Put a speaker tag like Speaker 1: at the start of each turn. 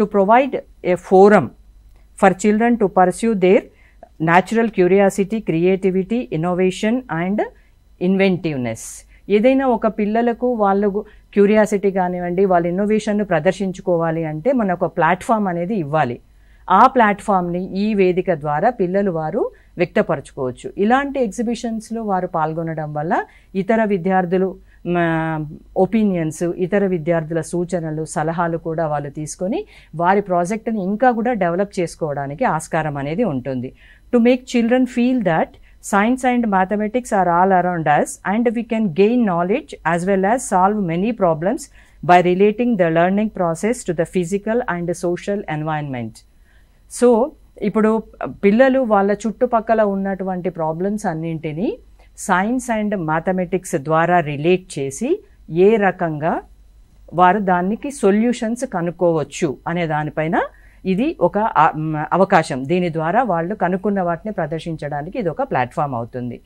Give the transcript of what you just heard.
Speaker 1: to provide a forum for children to pursue their natural curiosity, creativity, innovation and inventiveness. ఏదైనా ఒక పిల్లలకు వాళ్ళు curiosity కానివ్వండి, వాళ్ళ ఇన్నోవేషన్ను ప్రదర్శించుకోవాలి అంటే మన ఒక ప్లాట్ఫామ్ అనేది ఇవ్వాలి. ఆ ప్లాట్ఫామ్ని ఈ వేదిక ద్వారా పిల్లలు వారు వ్యక్తపరచుకోవచ్చు. ఇలాంటి ఎగ్జిబిషన్స్లో వారు పాల్గొనడం వల్ల ఇతర విద్యార్థులు ఒపీనియన్స్, ఇతర విద్యార్థుల సూచనలు, సలహాలు కూడా వాళ్ళు తీసుకొని వారి ప్రాజెక్ట్ని ఇంకా కూడా డెవలప్ చేసుకోవడానికి ఆస్కారం అనేది ఉంటుంది. To make children feel that science and mathematics are all around us and we can gain knowledge as well as solve many problems by relating the learning process to the physical and social environment. So ఇప్పుడు పిల్లలు వాళ్ళ చుట్టుపక్కల ఉన్నటువంటి problems అన్నింటినీ science and mathematics ద్వారా relate చేసి ఏ రకంగా వారు దానికి సొల్యూషన్స్ కనుక్కోవచ్చు అనే దానిపైన ఇది ఒక అవకాశం. దీని ద్వారా వాళ్ళు కనుక్కున్న వాటిని ప్రదర్శించడానికి ఇది ఒక ప్లాట్ఫామ్ అవుతుంది.